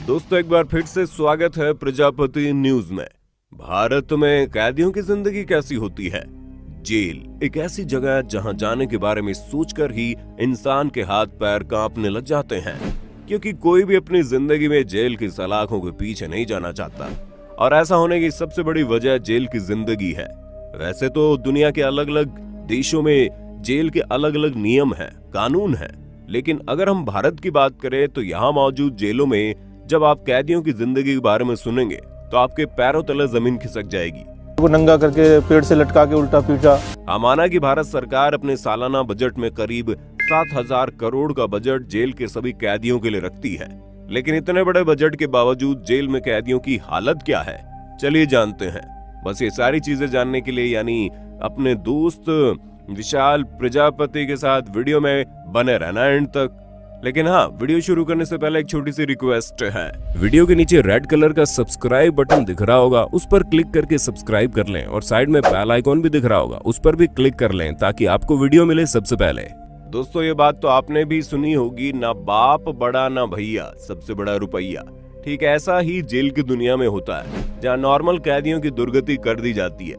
दोस्तों एक बार फिर से स्वागत है प्रजापति न्यूज में। भारत में कैदियों की जिंदगी कैसी होती है? जेल एक ऐसी जगह है जहां जाने के बारे में सोचकर ही इंसान के हाथ पैर कांपने लग जाते हैं, क्योंकि कोई भी अपनी जिंदगी में जेल की सलाखों के पीछे नहीं जाना चाहता। और ऐसा होने की सबसे बड़ी वजह जेल की जिंदगी है। वैसे तो दुनिया के अलग अलग देशों में जेल के अलग अलग नियम हैं, कानून हैं, लेकिन अगर हम भारत की बात करें तो यहाँ मौजूद जेलों में जब आप कैदियों की जिंदगी के बारे में सुनेंगे तो आपके पैरों तले जमीन खिसक जाएगी। वो नंगा करके पेड़ से लटका के उल्टा पीटा। माना कि भारत सरकार अपने सालाना बजट में करीब 7,000 करोड़ का बजट जेल के सभी कैदियों के लिए रखती है, लेकिन इतने बड़े बजट के बावजूद जेल में कैदियों की हालत क्या है, चलिए जानते हैं। बस ये सारी चीजें जानने के लिए यानी अपने दोस्त विशाल प्रजापति के साथ वीडियो में बने रहना एंड तक। लेकिन हाँ, वीडियो शुरू करने से पहले एक छोटी सी रिक्वेस्ट है। वीडियो के नीचे रेड कलर का सब्सक्राइब बटन दिख रहा होगा, उस पर क्लिक करके सब्सक्राइब कर लें, और साइड में बेल आइकॉन भी दिख रहा होगा, उस पर भी क्लिक कर लें ताकि आपको वीडियो मिले सबसे पहले। दोस्तों ये बात तो आपने भी सुनी होगी, ना बाप बड़ा ना भैया, सबसे बड़ा रुपया। ठीक ऐसा ही जेल की दुनिया में होता है, जहाँ नॉर्मल कैदियों की दुर्गति कर दी जाती है,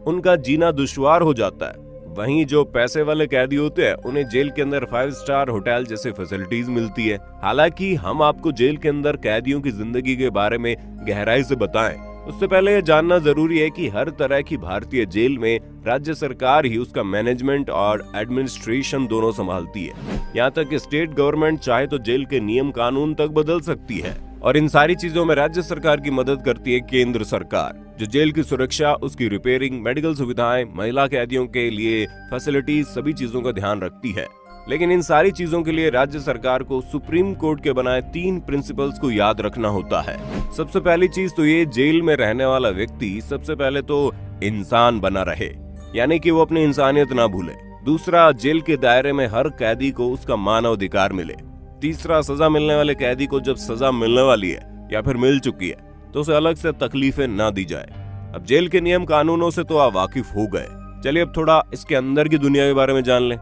उनका जीना दुश्वार हो जाता है। वहीं जो पैसे वाले कैदी होते हैं उन्हें जेल के अंदर 5 स्टार होटल जैसे फैसिलिटीज मिलती है। हालांकि हम आपको जेल के अंदर कैदियों की जिंदगी के बारे में गहराई से बताएं, उससे पहले यह जानना जरूरी है कि हर तरह की भारतीय जेल में राज्य सरकार ही उसका मैनेजमेंट और एडमिनिस्ट्रेशन दोनों संभालती है। यहाँ तक कि स्टेट गवर्नमेंट चाहे तो जेल के नियम कानून तक बदल सकती है, और इन सारी चीजों में राज्य सरकार की मदद करती है केंद्र सरकार, जो जेल की सुरक्षा, उसकी रिपेयरिंग, मेडिकल सुविधाएं, महिला कैदियों के लिए फैसिलिटीज, सभी चीजों का ध्यान रखती है। लेकिन इन सारी चीजों के लिए राज्य सरकार को सुप्रीम कोर्ट के बनाए 3 प्रिंसिपल्स को याद रखना होता है। सबसे पहली चीज तो ये, जेल में रहने वाला व्यक्ति सबसे पहले तो इंसान बना रहे, यानी कि वो अपनी इंसानियत ना भूले। दूसरा, जेल के दायरे में हर कैदी को उसका मानव अधिकार मिले। तीसरा, सजा मिलने वाले कैदी को जब सजा मिलने वाली है या फिर मिल चुकी है तो उसे अलग से तकलीफें ना दी जाए। अब जेल के नियम कानूनों से तो आप वाकिफ हो गए, चलिए अब थोड़ा इसके अंदर की दुनिया के बारे में जान लें।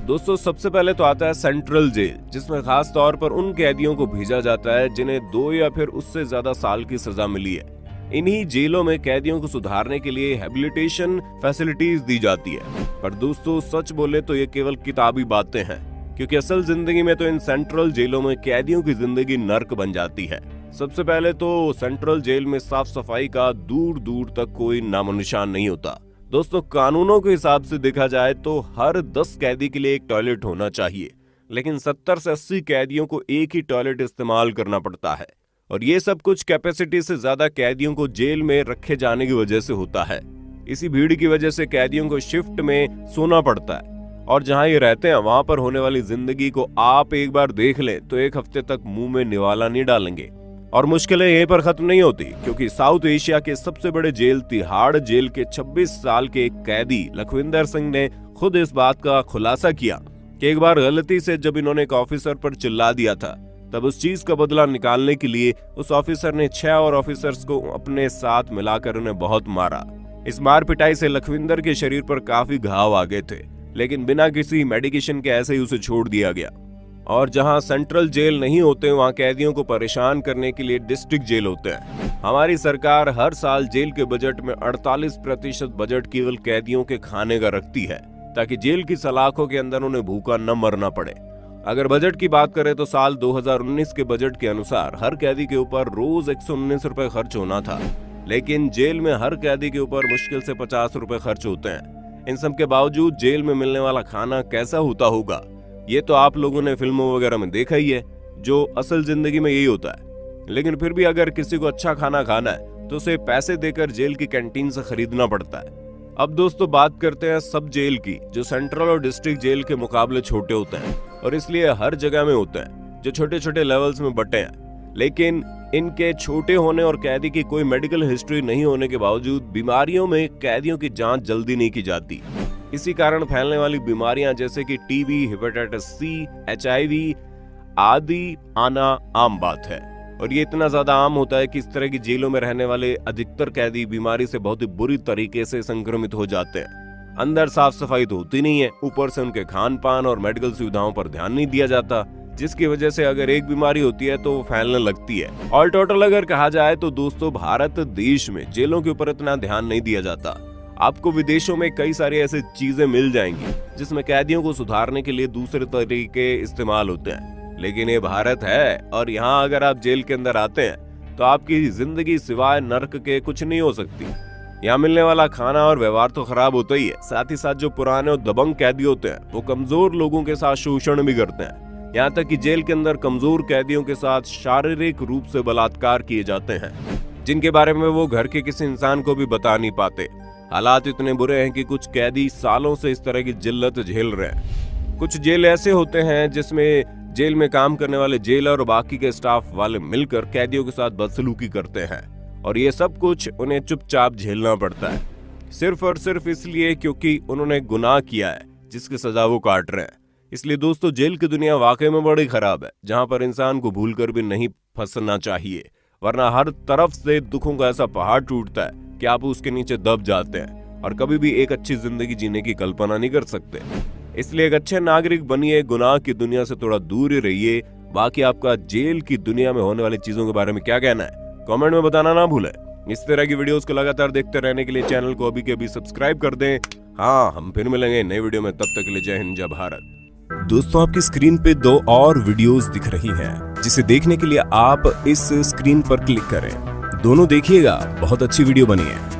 दोस्तों सबसे पहले तो आता है सेंट्रल जेल, जिसमें खास तौर पर उन कैदियों को भेजा जाता है जिन्हें 2 या फिर उससे ज्यादा साल की सजा मिली है। इन्हीं जेलों में कैदियों को सुधारने के लिए हैबिलिटेशन फैसिलिटीज दी जाती है। पर दोस्तों सच बोले तो ये केवल किताबी बातें हैं, क्योंकि असल जिंदगी में तो इन सेंट्रल जेलों में कैदियों की जिंदगी नर्क बन जाती है। सबसे पहले तो सेंट्रल जेल में साफ सफाई का दूर दूर तक कोई नामो निशान नहीं होता। दोस्तों कानूनों के हिसाब से देखा जाए तो हर 10 कैदी के लिए एक टॉयलेट होना चाहिए, लेकिन 70 से 80 कैदियों को एक ही टॉयलेट इस्तेमाल करना पड़ता है, और ये सब कुछ कैपेसिटी से ज्यादा कैदियों को जेल में रखे जाने की वजह से होता है। इसी भीड़ की वजह से कैदियों को शिफ्ट में सोना पड़ता है, और जहां ये रहते हैं वहां पर होने वाली जिंदगी को आप एक बार देख लें तो 1 हफ्ते तक मुंह में निवाला नहीं डालेंगे। और मुश्किलें यहीं पर खत्म नहीं होती, क्योंकि साउथ एशिया के सबसे बड़े जेल तिहाड़ जेल के 26 साल के एक कैदी लखविंदर सिंह ने खुद इस बात का खुलासा किया कि एक बार गलती से जब इन्होंने एक ऑफिसर पर चिल्ला दिया था, तब उस चीज का बदला निकालने के लिए उस ऑफिसर ने 6 और ऑफिसर्स को अपने साथ मिलाकर उन्हें बहुत मारा। इस मार पिटाई से लखविंदर के शरीर पर काफी घाव आ गए थे, लेकिन बिना किसी मेडिकेशन के ऐसे ही उसे छोड़ दिया गया। और जहां सेंट्रल जेल नहीं होते वहां कैदियों को परेशान करने के लिए डिस्ट्रिक्ट जेल होते हैं। हमारी सरकार हर साल जेल के बजट में 48% बजट केवल कैदियों के खाने का रखती है, ताकि जेल की सलाखों के अंदर उन्हें भूखा न मरना पड़े। अगर बजट की बात करें तो साल 2019 के बजट के अनुसार हर कैदी के ऊपर रोज 119 रुपए खर्च होना था, लेकिन जेल में हर कैदी के ऊपर मुश्किल से 50 रुपए खर्च होते हैं। इन सब के बावजूद जेल में मिलने वाला खाना कैसा होता होगा, ये तो आप लोगों ने फिल्मों वगैरह में देखा ही है, जो असल जिंदगी में यही होता है। लेकिन फिर भी अगर किसी को अच्छा खाना खाना है तो उसे पैसे देकर जेल की कैंटीन से खरीदना पड़ता है। अब दोस्तों बात करते हैं सब जेल की, जो सेंट्रल और डिस्ट्रिक्ट जेल के मुकाबले छोटे होते हैं, और इसलिए हर जगह में होते हैं, जो छोटे छोटे लेवल्स में बटे हैं। लेकिन इनके छोटे होने और कैदी की कोई मेडिकल हिस्ट्री नहीं होने के बावजूद बीमारियों में कैदियों की जांच जल्दी नहीं की जाती। इसी कारण फैलने वाली बीमारियां जैसे कि टीबी, हेपेटाइटिस सी, HIV आदि आना आम बात है। और ये इतना ज्यादा आम होता है कि इस तरह की जेलों में रहने वाले अधिकतर कैदी बीमारी से बहुत ही बुरी तरीके से संक्रमित हो जाते हैं। अंदर साफ सफाई तो होती नहीं है, ऊपर से उनके खान पान और मेडिकल सुविधाओं पर ध्यान नहीं दिया जाता, जिसकी वजह से अगर एक बीमारी होती है तो वो फैलने लगती है। ऑल टोटल अगर कहा जाए तो दोस्तों, भारत देश में जेलों के ऊपर इतना ध्यान नहीं दिया जाता। आपको विदेशों में कई सारी ऐसी चीजें मिल जाएंगी जिसमें कैदियों को सुधारने के लिए दूसरे तरीके इस्तेमाल होते हैं, लेकिन ये भारत है और यहाँ अगर आप जेल के अंदर आते हैं तो आपकी जिंदगी सिवाय नर्क के कुछ नहीं हो सकती। यहाँ मिलने वाला खाना और व्यवहार तो खराब होता ही है, साथ ही साथ जो पुराने और दबंग कैदी होते हैं वो कमजोर लोगों के साथ शोषण भी करते हैं। यहाँ तक कि जेल के अंदर कमजोर कैदियों के साथ शारीरिक रूप से बलात्कार किए जाते हैं, जिनके बारे में वो घर के किसी इंसान को भी बता नहीं पाते। हालात इतने बुरे हैं कि कुछ कैदी सालों से इस तरह की जिल्लत झेल रहे हैं। कुछ जेल ऐसे होते हैं जिसमें जेल में काम करने वाले जेलर और बाकी के स्टाफ वाले मिलकर कैदियों के साथ बदसलूकी करते हैं, और ये सब कुछ उन्हें चुपचाप झेलना पड़ता है, सिर्फ और सिर्फ इसलिए क्योंकि उन्होंने गुनाह किया है जिसकी सजा वो काट रहे हैं। इसलिए दोस्तों, जेल की दुनिया वाकई में बड़ी खराब है, जहां पर इंसान को भूलकर भी नहीं फंसना चाहिए, वरना हर तरफ से दुखों का ऐसा पहाड़ टूटता है कि आप उसके नीचे दब जाते हैं और कभी भी एक अच्छी जिंदगी जीने की कल्पना नहीं कर सकते। इसलिए एक अच्छे नागरिक बनिए, गुनाह की दुनिया से थोड़ा दूर ही रहिए। बाकी आपका जेल की दुनिया में होने वाली चीजों के बारे में क्या कहना है, कमेंट में बताना ना भूलें। इस तरह की वीडियोस को लगातार देखते रहने के लिए चैनल को अभी के अभी सब्सक्राइब कर दें। हाँ, हम फिर मिलेंगे नई वीडियो में, तब तक के लिए जय हिंद, जय भारत। दोस्तों, आपकी स्क्रीन पे 2 और वीडियोस दिख रही हैं, जिसे देखने के लिए आप इस स्क्रीन पर क्लिक करें। दोनों देखिएगा, बहुत अच्छी वीडियो बनी है।